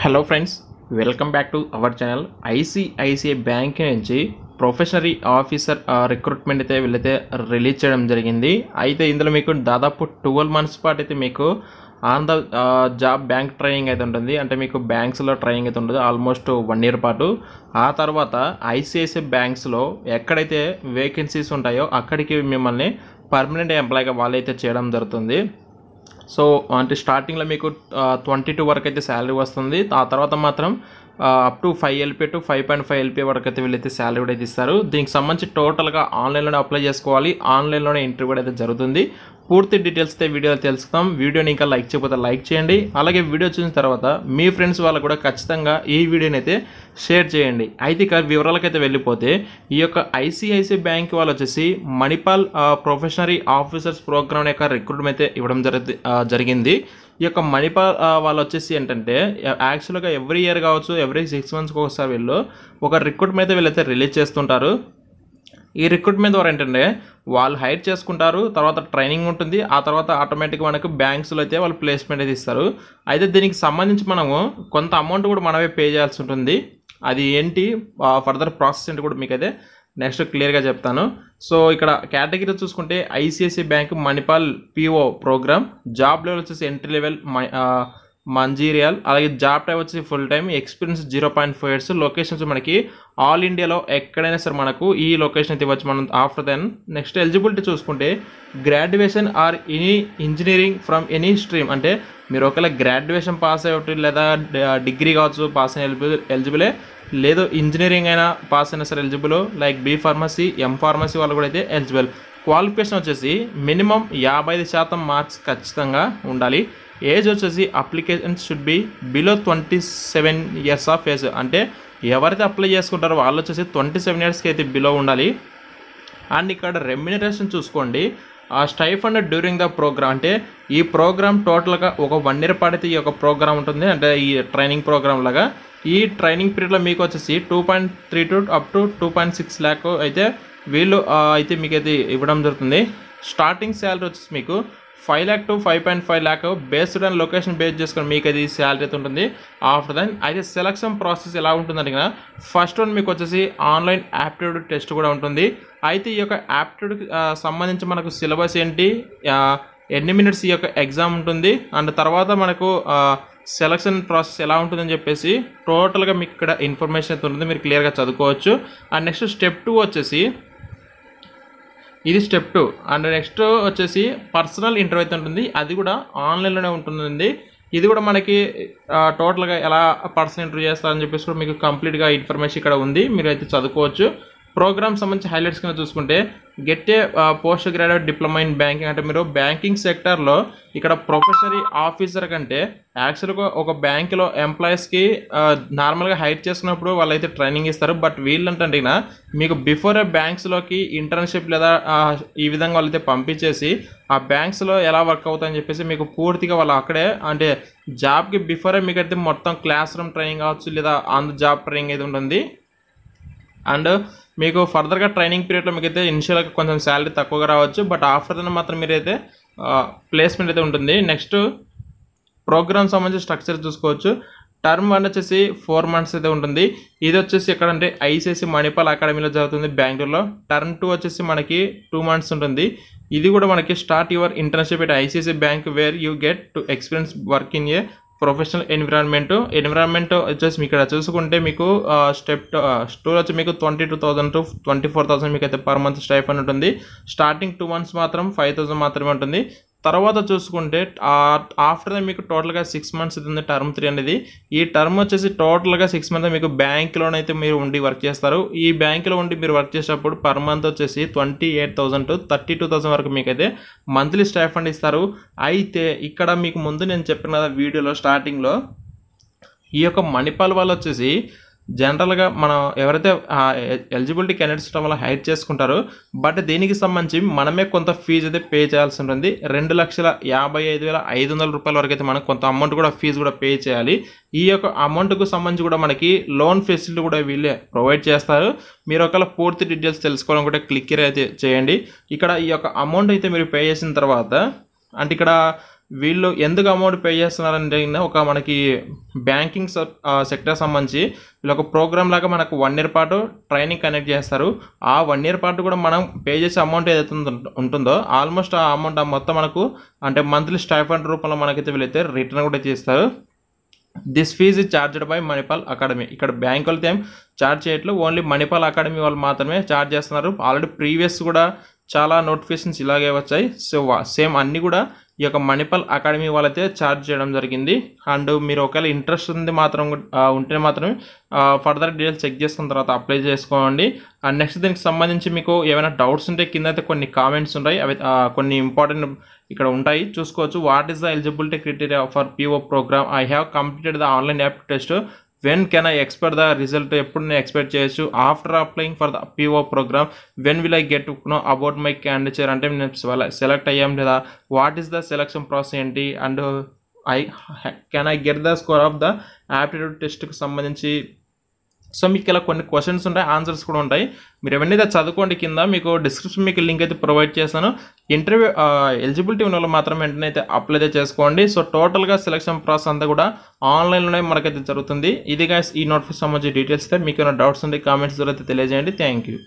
Hello friends, welcome back to our channel. ICICI bank నుంచి ప్రొఫెషనరీ officer recruitment అయితే వీళ్ళైతే release చేయడం జరిగింది. అయితే ఇందులో మీకు దాదాపు 12 months పాటు అయితే మీకు on the job bank training అయితే ఉంటుంది. అంటే మీకు బ్యాంక్స్లో ట్రైనింగ్ అయితే ఉంటుంది ఆల్మోస్ట్ 1 year పాటు. ఆ తర్వాత ఐసిఐసిఐ బ్యాంక్స్లో ఎక్కడైతే వేకెన్సీస్ ఉంటాయో అక్కడికి మిమ్మల్ని పర్మనెంట్ ఎంప్లాయ్గా వాళ్ళైతే చేయడం జరుగుతుంది. సో అంటే స్టార్టింగ్లో మీకు 22 వరకు అయితే శాలరీ వస్తుంది. ఆ తర్వాత మాత్రం up to 5 LP to 5.5 LP వరకు అయితే వీళ్ళైతే శాలరీ కూడా అయితే ఇస్తారు. దీనికి సంబంధించి టోటల్గా ఆన్లైన్లోనే అప్లై చేసుకోవాలి. ఆన్లైన్లోనే ఇంటర్వ్యూ కూడా అయితే జరుగుతుంది. పూర్తి డీటెయిల్స్ అయితే వీడియోలో తెలుసుకుందాం. వీడియోని ఇంకా లైక్ చేయకపోతే లైక్ చేయండి. అలాగే వీడియో చూసిన తర్వాత మీ ఫ్రెండ్స్ వాళ్ళకు కూడా ఖచ్చితంగా ఈ వీడియోని అయితే షేర్ చేయండి. అయితే ఇక వివరాలకైతే వెళ్ళిపోతే ఈ యొక్క ఐసిఐసిఐ బ్యాంక్ వాళ్ళు వచ్చేసి మణిపాల్ ప్రొఫెషనరీ ఆఫీసర్స్ ప్రోగ్రామ్ యొక్క రిక్రూట్మెంట్ అయితే ఇవ్వడం జరిగింది. ఈ యొక్క మణిపాల్ వాళ్ళు వచ్చేసి ఏంటంటే యాక్చువల్గా ఎవ్రీ ఇయర్ కావచ్చు, ఎవ్రీ 6 monthsకి ఒకసారి వీళ్ళు ఒక రిక్రూట్మెంట్ అయితే వీళ్ళైతే రిలీజ్ చేస్తుంటారు. ఈ రిక్రూట్మెంట్ ద్వారా ఏంటంటే వాళ్ళు హైర్ చేసుకుంటారు, తర్వాత ట్రైనింగ్ ఉంటుంది, ఆ తర్వాత ఆటోమేటిక్గా మనకు బ్యాంక్స్లో అయితే వాళ్ళు ప్లేస్మెంట్ అయితే ఇస్తారు. అయితే దీనికి సంబంధించి మనము కొంత అమౌంట్ కూడా మనమే పే చేయాల్సి ఉంటుంది. అది ఏంటి ఫర్దర్ ప్రాసెస్ ఏంటి కూడా మీకైతే నెక్స్ట్ క్లియర్గా చెప్తాను. సో ఇక్కడ కేటగిరీ చూసుకుంటే ICICI bank Manipal PO program, job level వచ్చేసి ఎంట్రీ లెవెల్ మంజీరియల్, అలాగే జాబ్ టైప్ వచ్చి full time, experience 0.5 years, locations మనకి ఆల్ ఇండియాలో ఎక్కడైనా సరే మనకు ఈ లొకేషన్ అయితే ఇవ్వచ్చు మనం. ఆఫ్టర్ దెన్ నెక్స్ట్ ఎలిజిబిలిటీ చూసుకుంటే graduation or any engineering from any stream, అంటే మీరు ఒకవేళ గ్రాడ్యుయేషన్ పాస్ అయ్యి లేదా డిగ్రీ కావచ్చు పాస్ అయిన ఎలిజిబులే, లేదు ఇంజనీరింగ్ అయినా పాస్ అయినా సరే eligible, like B pharmacy, pharmacy వాళ్ళు కూడా అయితే ఎలిజిబుల్. క్వాలిఫికేషన్ వచ్చేసి మినిమం 55% మార్క్స్ ఖచ్చితంగా ఉండాలి. ఏజ్ వచ్చేసి application should be below 27 years of age, అంటే ఎవరైతే అప్లై చేసుకుంటారో వాళ్ళు వచ్చేసి 27 yearsకి అయితే బిలో ఉండాలి. అండ్ ఇక్కడ రెమ్యునరేషన్ చూసుకోండి, స్టైఫండ్ డ్యూరింగ్ ద ప్రోగ్రామ్, అంటే ఈ ప్రోగ్రామ్ టోటల్గా ఒక 1 year పాటు అయితే ఈ యొక్క ప్రోగ్రామ్ ఉంటుంది. అంటే ఈ ట్రైనింగ్ ప్రోగ్రామ్ లాగా ఈ ట్రైనింగ్ పీరియడ్లో మీకు వచ్చేసి 2.3 to up to 2.6 lakh అయితే వీళ్ళు అయితే మీకు అయితే ఇవ్వడం జరుగుతుంది. స్టార్టింగ్ శాలరీ వచ్చేసి మీకు 5 lakh to 5.5 lakh based and location base చేసుకొని మీకు అది శాలరీ అయితే ఉంటుంది. ఆఫ్టర్ దెన్ అయితే సెలక్షన్ ప్రాసెస్ ఎలా ఉంటుందంటే కదా, ఫస్ట్ వన్ మీకు వచ్చేసి ఆన్లైన్ యాప్టిట్యూడ్ టెస్ట్ కూడా ఉంటుంది. అయితే ఈ యొక్క యాప్టిట్యూడ్కి సంబంధించి మనకు సిలబస్ ఏంటి, ఎన్ని మినిట్స్ ఈ యొక్క ఎగ్జామ్ ఉంటుంది, అండ్ తర్వాత మనకు సెలక్షన్ ప్రాసెస్ ఎలా ఉంటుందని చెప్పేసి టోటల్గా మీకు ఇక్కడ ఇన్ఫర్మేషన్ అయితే ఉంటుంది, మీరు క్లియర్గా చదువుకోవచ్చు. అండ్ నెక్స్ట్ స్టెప్ 2 వచ్చేసి ఇది స్టెప్ 2. అండ్ నెక్స్ట్ వచ్చేసి పర్సనల్ ఇంటర్వ్యూ అయితే ఉంటుంది, అది కూడా ఆన్లైన్లోనే ఉంటుందండి. ఇది కూడా మనకి టోటల్గా ఎలా పర్సనల్ ఇంటర్వ్యూ చేస్తారని చెప్పేసి కూడా మీకు కంప్లీట్గా ఇన్ఫర్మేషన్ ఇక్కడ ఉంది, మీరు అయితే చదువుకోవచ్చు. ప్రోగ్రామ్ సంబంధించి హైలైట్స్ కింద చూసుకుంటే get a post graduate diploma in banking, అంటే మీరు బ్యాంకింగ్ సెక్టర్లో ఇక్కడ ప్రొఫెషనరీ ఆఫీసర్ కంటే యాక్చువల్గా ఒక బ్యాంకులో ఎంప్లాయీస్కి నార్మల్గా హైర్ చేసుకున్నప్పుడు వాళ్ళైతే ట్రైనింగ్ ఇస్తారు. బట్ వీళ్ళంటే మీకు బిఫోర్ బ్యాంక్స్లోకి ఇంటర్న్షిప్ లేదా ఈ విధంగా వాళ్ళైతే పంపించేసి ఆ బ్యాంక్స్లో ఎలా వర్క్ అవుతాయని చెప్పేసి మీకు పూర్తిగా వాళ్ళు అక్కడే అంటే జాబ్కి బిఫోరే మీకైతే మొత్తం క్లాస్ రూమ్ ట్రైనింగ్ కావచ్చు లేదా ఆన్ ద జాబ్ ట్రైనింగ్ అయితే ఉంటుంది. అండ్ మీకు ఫర్దర్గా ట్రైనింగ్ పీరియడ్లో మీకైతే ఇనిషియల్గా కొంచెం శాలరీ తక్కువగా రావచ్చు, బట్ ఆఫ్టర్ దెన్ మాత్రం మీరైతే ప్లేస్మెంట్ అయితే ఉంటుంది. నెక్స్ట్ ప్రోగ్రామ్ సంబంధించి స్ట్రక్చర్ చూసుకోవచ్చు. టర్మ్ 1 వచ్చేసి 4 months అయితే ఉంటుంది. ఇది వచ్చేసి ఎక్కడంటే ఐసిఐసిఐ మణిపాల్ అకాడమీలో జరుగుతుంది బెంగళూరులో. టర్మ్ 2 వచ్చేసి మనకి 2 months ఉంటుంది. ఇది కూడా మనకి start your internship at ICICI bank where you get to experience work in a professional environment వచ్చేసి మీకు ఇక్కడ చూసుకుంటే మీకు స్టెప్ 2 వచ్చి మీకు 22,000 to 24,000 మీకు అయితే పర్ మంత్ స్టైఫండ్ ఉంటుంది. స్టార్టింగ్ 2 months మాత్రం 5,000 మాత్రమే ఉంటుంది. తర్వాత చూసుకుంటే ఆఫ్టర్ ద మీకు టోటల్గా 6 months అవుతుంది టర్మ్ 3 అనేది. ఈ టర్మ్ వచ్చేసి టోటల్గా 6 months మీకు బ్యాంకులోనైతే మీరు ఉండి వర్క్ చేస్తారు. ఈ బ్యాంకులో ఉండి మీరు వర్క్ చేసేటప్పుడు పర్ మంత్ వచ్చేసి 28,000 to 32,000 వరకు మీకైతే మంత్లీ స్టైఫండ్ ఇస్తారు. అయితే ఇక్కడ మీకు ముందు నేను చెప్పిన కదా వీడియోలో స్టార్టింగ్లో, ఈ యొక్క మణిపాల్ వాళ్ళు వచ్చేసి జనరల్గా మనం ఎవరైతే ఎలిజిబిలిటీ క్యాండిడేట్స్ వల్ల హైర్ చేసుకుంటారో, బట్ దీనికి సంబంధించి మనమే కొంత ఫీజు అయితే పే చేయాల్సి ఉంటుంది. 2,55,500 రూపాయల వరకు అయితే మనం కొంత అమౌంట్ కూడా ఫీజు కూడా పే చేయాలి. ఈ యొక్క అమౌంట్కు సంబంధించి కూడా మనకి లోన్ ఫెసిలిటీ కూడా వీళ్ళే ప్రొవైడ్ చేస్తారు. మీరు ఒకవేళ పూర్తి డీటెయిల్స్ తెలుసుకోవాలనుకుంటే క్లిక్ అయితే చేయండి. ఇక్కడ ఈ యొక్క అమౌంట్ అయితే మీరు పే చేసిన తర్వాత అంటే ఇక్కడ వీళ్ళు ఎందుకు అమౌంట్ పే చేస్తున్నారంటే ఒక మనకి బ్యాంకింగ్ సెక్టర్ సంబంధించి వీళ్ళు ఒక ప్రోగ్రామ్ లాగా మనకు 1 year పాటు ట్రైనింగ్ కనెక్ట్ చేస్తారు. ఆ 1 year పాటు కూడా మనం పే చేసే అమౌంట్ ఏదైతే ఉంటుందో ఆల్మోస్ట్ ఆ అమౌంట్ మొత్తం మనకు అంటే మంత్లీ స్టైఫండ్ రూపంలో మనకైతే వీళ్ళైతే రిటర్న్ కూడా చేస్తారు. This fees is charged by Manipal academy. ఇక్కడ బ్యాంక్ వాళ్ళతో ఏం ఛార్జ్ చేయట్లేదు, ఓన్లీ మణిపాల్ అకాడమీ వాళ్ళు మాత్రమే ఛార్జ్ చేస్తున్నారు. ఆల్రెడీ ప్రీవియస్ కూడా చాలా నోటిఫికేషన్స్ ఇలాగే వచ్చాయి. సో సేమ్ అన్నీ కూడా ఈ యొక్క మణిపాల్ అకాడమీ వాళ్ళైతే ఛార్జ్ చేయడం జరిగింది. అండ్ మీరు ఒకవేళ ఇంట్రెస్ట్ ఉంది మాత్రం ఉంటే మాత్రమే ఫర్దర్ డీటెయిల్స్ చెక్ చేసుకున్న తర్వాత అప్లై చేసుకోండి. అండ్ నెక్స్ట్ దీనికి సంబంధించి మీకు ఏమైనా డౌట్స్ ఉంటే కింద అయితే కొన్ని కామెంట్స్ ఉంటాయి, అవి కొన్ని ఇంపార్టెంట్ ఇక్కడ ఉంటాయి చూసుకోవచ్చు. What is the eligibility criteria for PO program? I have completed the online app test. When can I expect the result? ఎప్పుడు నేను ఎక్స్పెక్ట్ చేయొచ్చు? After applying for the PO program when will I get know about my candidature? అంటే నేను select అయ్యాం లేదా? What is the selection process ఏంటి? And can I get the score of the aptitude టెస్ట్కి సంబంధించి. సో మీకు ఇలా కొన్ని క్వశ్చన్స్ ఉంటాయి, ఆన్సర్స్ కూడా ఉంటాయి. మీరు ఎవరిని చదువుకోండి, కింద మీకు డిస్క్రిప్షన్ మీకు లింక్ అయితే ప్రొవైడ్ చేస్తాను. ఇంటర్వ్యూ ఎలిజిబిలిటీ ఉన్న వాళ్ళు మాత్రం వెంటనే అయితే అప్లై అయితే చేసుకోండి. సో టోటల్గా సెలక్షన్ ప్రాసెస్ అంతా కూడా ఆన్లైన్లోనే మనకైతే జరుగుతుంది. ఇది గైస్ ఈ నోటిఫికేషన్ సంబంధించి డీటెయిల్స్ అయితే మీకు ఏమైనా డౌట్స్ ఉంటే కామెంట్స్ ద్వారా అయితే తెలియజేయండి. Thank you.